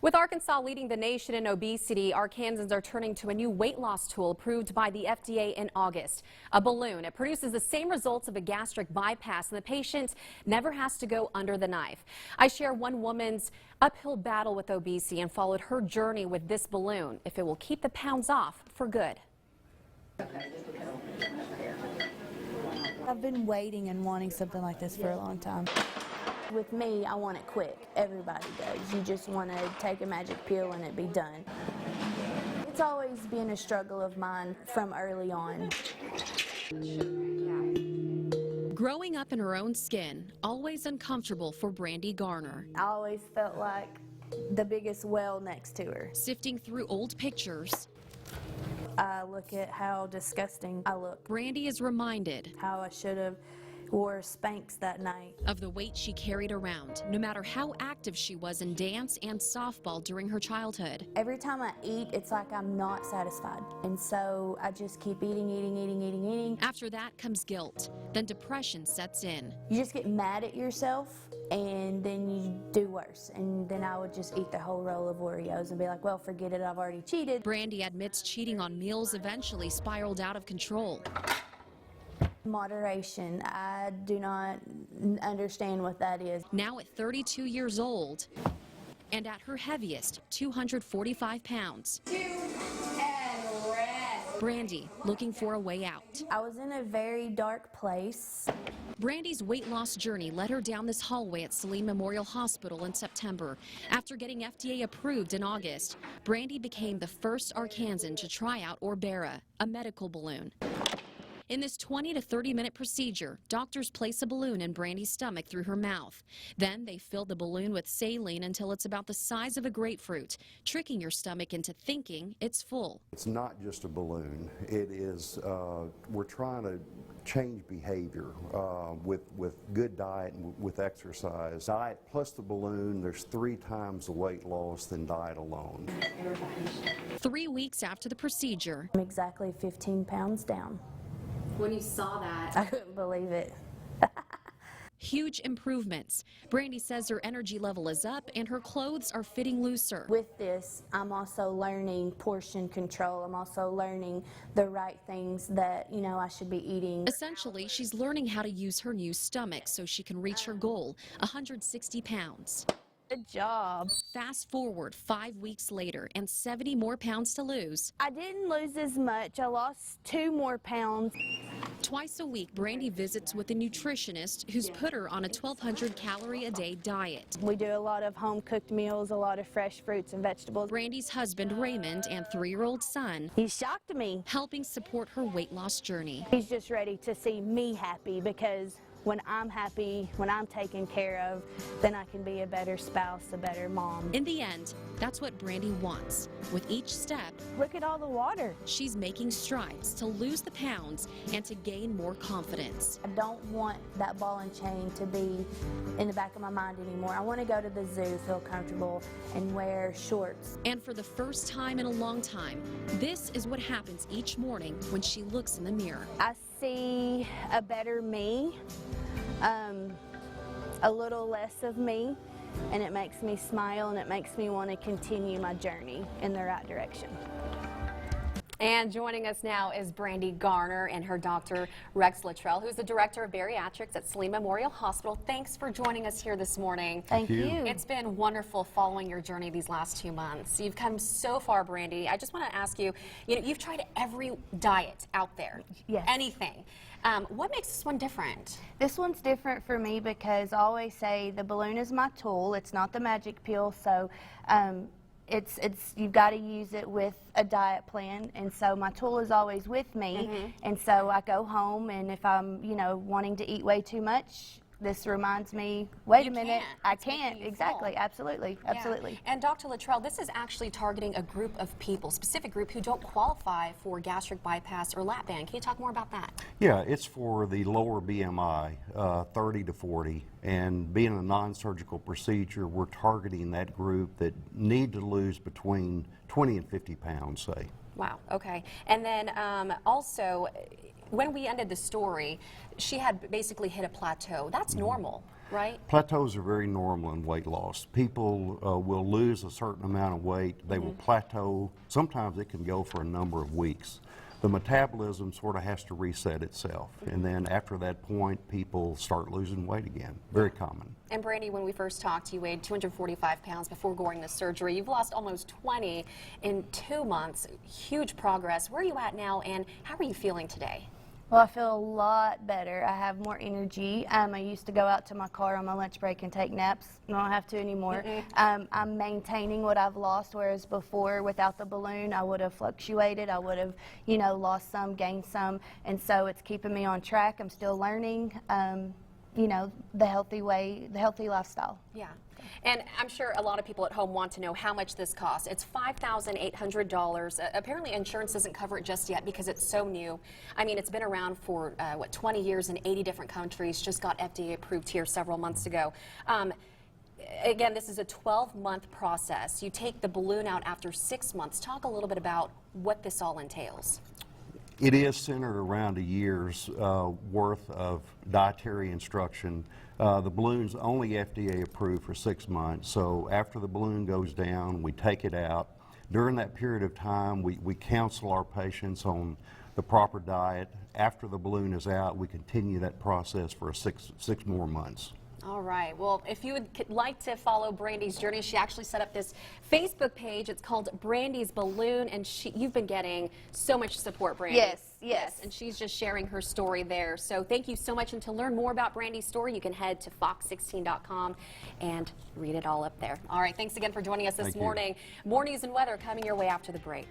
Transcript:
With Arkansas leading the nation in obesity, Arkansans are turning to a new weight loss tool approved by the FDA in August. A balloon. It produces the same results of a gastric bypass, and the patient never has to go under the knife. I share one woman's uphill battle with obesity and followed her journey with this balloon, if it will keep the pounds off for good. I've been waiting and wanting something like this for a long time. With me, I want it quick. Everybody does. You just want to take a magic pill and it be done. It's always been a struggle of mine from early on. Growing up in her own skin, always uncomfortable for Brandy Garner. I always felt like the biggest well next to her. Sifting through old pictures, I look at how disgusting I look. Brandy is reminded How I should have wore Spanx that night. of the weight she carried around, no matter how active she was in dance and softball during her childhood. Every time I eat, it's like I'm not satisfied. And so I just keep eating. After that comes guilt, then depression sets in. You just get mad at yourself and then you do worse. And then I would just eat the whole roll of Oreos and be like, well, forget it, I've already cheated. Brandy admits cheating on meals eventually spiraled out of control. Moderation, I do not understand what that is. Now at 32 years old and at her heaviest, 245 pounds. Brandy looking for a way out. I was in a very dark place. Brandy's weight loss journey led her down this hallway at Saline Memorial Hospital in September. After getting FDA approved in August, Brandy became the first Arkansan to try out Orbera, a medical balloon. In this 20 to 30-minute procedure, doctors place a balloon in Brandy's stomach through her mouth. Then they fill the balloon with saline until it's about the size of a grapefruit, tricking your stomach into thinking it's full. It's not just a balloon. It is, we're trying to change behavior with good diet and with exercise. Diet plus the balloon, there's 3 times the weight loss than diet alone. 3 weeks after the procedure, I'm exactly 15 pounds down. When you saw that, I couldn't believe it. huge improvements. Brandy says her energy level is up and her clothes are fitting looser. With this, I'm also learning portion control. I'm also learning the right things that, I should be eating. Essentially, she's learning how to use her new stomach so she can reach her goal, 160 pounds. Good job. Fast forward 5 weeks later and 70 more pounds to lose. I didn't lose as much. I lost 2 more pounds. Twice a week, Brandy visits with a nutritionist who's put her on a 1,200 calorie a day diet. We do a lot of home-cooked meals, a lot of fresh fruits and vegetables. Brandy's husband, Raymond, and 3-year-old son He shocked me. helping support her weight loss journey. He's just ready to see me happy, because when I'm happy, when I'm taken care of, then I can be a better spouse, a better mom. In the end, that's what Brandy wants. With each step, Look at all the water. she's making strides to lose the pounds and to gain more confidence. I don't want that ball and chain to be in the back of my mind anymore. I want to go to the zoo, feel comfortable, and wear shorts. And for the first time in a long time, this is what happens each morning when she looks in the mirror. I see a better me, a little less of me, and it makes me smile and it makes me want to continue my journey in the right direction. and joining us now is Brandy Garner and her doctor, Rex Luttrell, who's the director of bariatrics at Saline Memorial Hospital. Thanks for joining us here this morning. Thank you. It's been wonderful following your journey these last 2 months. You've come so far, Brandy. I just want to ask you, you've tried every diet out there. Yes. Anything. What makes this one different? This one's different for me because I always say the balloon is my tool. It's not the magic pill, so you've got to use it with a diet plan, and so my tool is always with me. And so I go home, and if I'm wanting to eat way too much, this reminds me, wait a minute, I can't. Exactly, absolutely. And Dr. Luttrell, this is actually targeting a group of people, specific group, who don't qualify for gastric bypass or lap band. Can you talk more about that? Yeah, it's for the lower BMI, 30 to 40, and being a non-surgical procedure, we're targeting that group that need to lose between 20 and 50 pounds, say. Wow, okay. And then also, when we ended the story, she had basically hit a plateau. That's normal. right? Plateaus are very normal in weight loss. People will lose a certain amount of weight. They will plateau. Sometimes it can go for a number of weeks. The metabolism sort of has to reset itself. And then after that point, people start losing weight again. Very common. And Brandy, when we first talked, you weighed 245 pounds before going to surgery. You've lost almost 20 in 2 months. Huge progress. Where are you at now, and how are you feeling today? Well, I feel a lot better. I have more energy. I used to go out to my car on my lunch break and take naps. I don't have to anymore. I'm maintaining what I've lost, whereas before, without the balloon, I would have fluctuated. I would have, you know, lost some, gained some, and so it's keeping me on track. I'm still learning, you know, the healthy way, the healthy lifestyle. Yeah. And I'm sure a lot of people at home want to know how much this costs. It's $5,800. Apparently insurance doesn't cover it just yet because it's so new. I mean, it's been around for, 20 years in 80 different countries, just got FDA approved here several months ago. Again, this is a 12-month process. You take the balloon out after 6 months. Talk a little bit about what this all entails. It is centered around a year's worth of dietary instruction. The balloon's only FDA approved for 6 months, so after the balloon goes down, we take it out. During that period of time, we counsel our patients on the proper diet. After the balloon is out, we continue that process for six more months. All right. Well, if you would like to follow Brandy's journey, she actually set up this Facebook page. It's called Brandy's Balloon, and you've been getting so much support, Brandy. Yes. And she's just sharing her story there. So thank you so much. And to learn more about Brandy's story, you can head to fox16.com and read it all up there. All right. Thanks again for joining us this morning. More news and weather coming your way after the break.